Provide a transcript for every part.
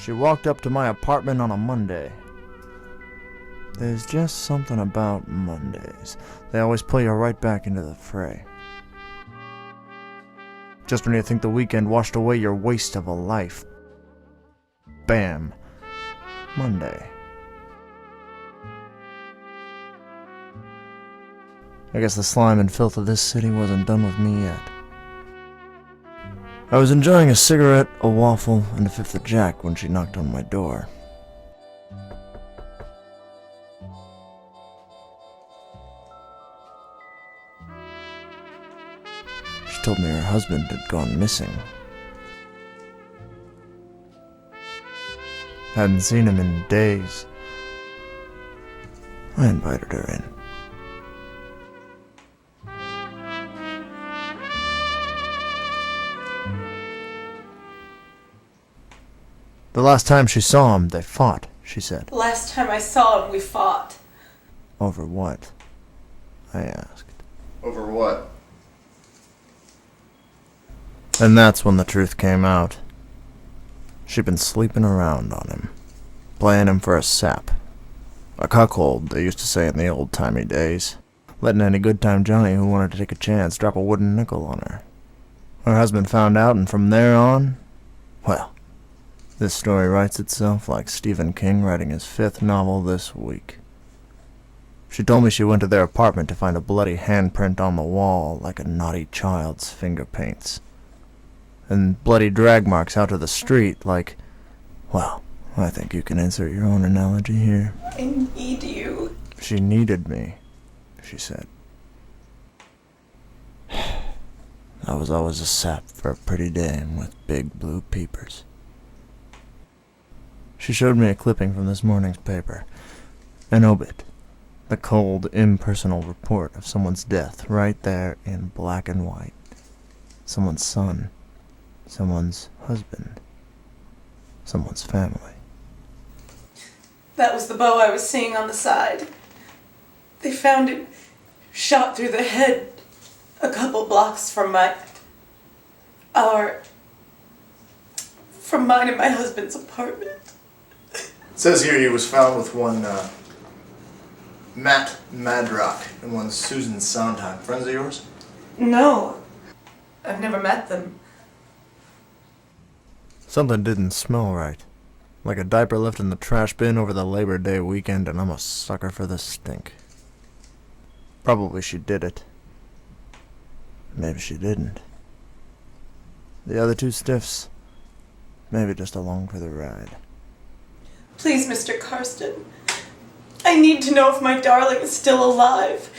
She walked up to my apartment on a Monday. There's just something about Mondays. They always pull you right back into the fray. Just when you think the weekend washed away your waste of a life. Bam. Monday. I guess the slime and filth of this city wasn't done with me yet. I was enjoying a cigarette, a waffle, and a fifth of Jack when she knocked on my door. She told me her husband had gone missing. Hadn't seen him in days. I invited her in. The last time she saw him, they fought, she said. The last time I saw him, we fought. Over what? I asked. Over what? And that's when the truth came out. She'd been sleeping around on him, playing him for a sap. A cuckold, they used to say in the old-timey days. Letting any good-time Johnny who wanted to take a chance drop a wooden nickel on her. Her husband found out, and from there on, well, this story writes itself like Stephen King writing his 5th novel this week. She told me she went to their apartment to find a bloody handprint on the wall like a naughty child's finger paints. And bloody drag marks out to the street like, well, I think you can insert your own analogy here. I need you. She needed me, she said. I was always a sap for a pretty dame with big blue peepers. She showed me a clipping from this morning's paper. An obit. The cold, impersonal report of someone's death right there in black and white. Someone's son. Someone's husband. Someone's family. That was the bow I was seeing on the side. They found it shot through the head a couple blocks from mine and my husband's apartment. It says here he was found with one Matt Madrock and one Susan Sondheim. Friends of yours? No, I've never met them. Something didn't smell right. Like a diaper left in the trash bin over the Labor Day weekend, and I'm a sucker for the stink. Probably she did it. Maybe she didn't. The other two stiffs, maybe just along for the ride. Please, Mr. Karsten, I need to know if my darling is still alive.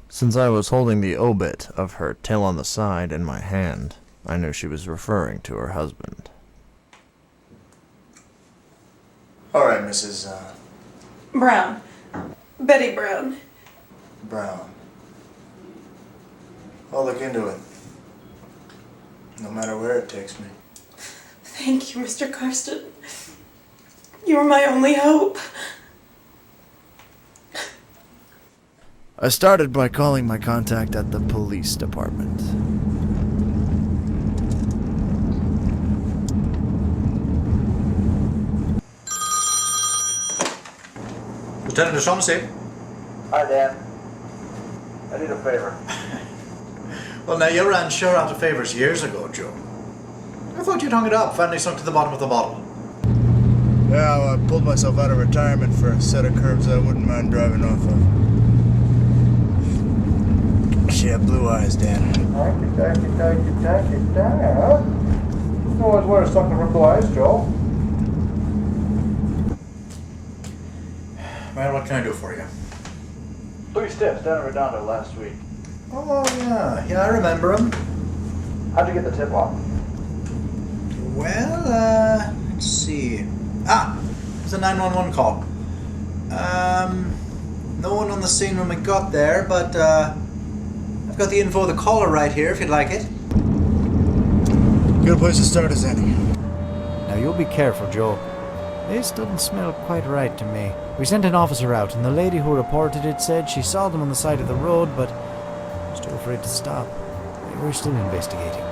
Since I was holding the obit of her tail on the side in my hand, I knew she was referring to her husband. All right, Mrs. Brown. Betty Brown. Brown. I'll look into it. No matter where it takes me. Thank you, Mr. Karsten. You're my only hope. I started by calling my contact at the police department. Lieutenant O'Shaughnessy. Hi, Dan. I need a favor. Well, now, you ran sure out of favours years ago, Joe. I thought you'd hung it up, finally sunk to the bottom of the bottle. Yeah, well, I pulled myself out of retirement for a set of curves I wouldn't mind driving off of. She had blue eyes, Dan. Thank you, Dan. You always wear something for blue eyes, Joe. Well, what can I do for you? 3 stiffs down in Redondo last week. Oh, yeah, I remember him. How'd you get the tip off? Well, let's see. It's a 911 call. No one on the scene when we got there, but I've got the info of the caller right here if you'd like it. Good place to start as any. Now you'll be careful, Joe. This doesn't smell quite right to me. We sent an officer out, and the lady who reported it said she saw them on the side of the road, but was too afraid to stop. We're still investigating.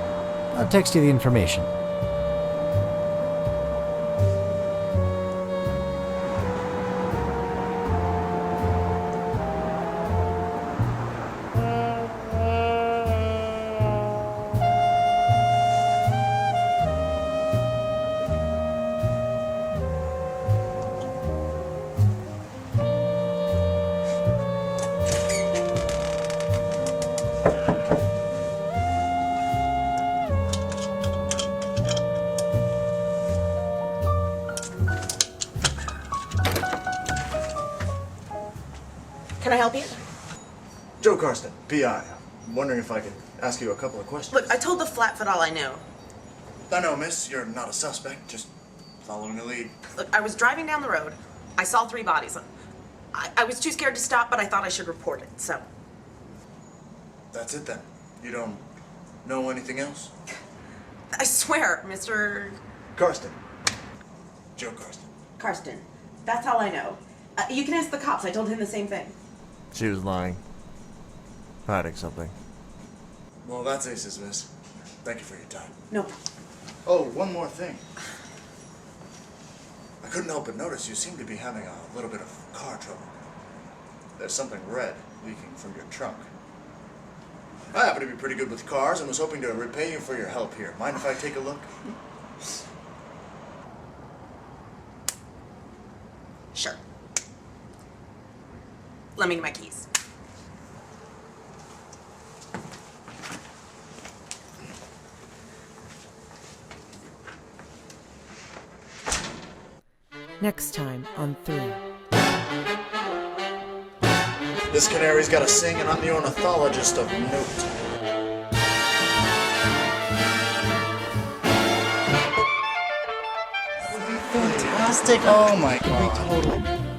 I'll text you the information. Can I help you? Joe Karsten, PI. I'm wondering if I could ask you a couple of questions. Look, I told the Flatfoot all I knew. I know, miss, you're not a suspect, just following a lead. Look, I was driving down the road. I saw 3 bodies. I was too scared to stop, but I thought I should report it, so. That's it then. You don't know anything else? I swear, Mr. Karsten. Joe Karsten. Karsten. That's all I know. You can ask the cops. I told him the same thing. She was lying. Hiding something. Well, that's aces, miss. Thank you for your time. No problem. Oh, one more thing. I couldn't help but notice you seem to be having a little bit of car trouble. There's something red leaking from your trunk. I happen to be pretty good with cars and was hoping to repay you for your help here. Mind if I take a look? Sure. Let me get my keys. Next time on 3. This canary's gotta sing and I'm the ornithologist of note. Fantastic! Oh my god. Totally.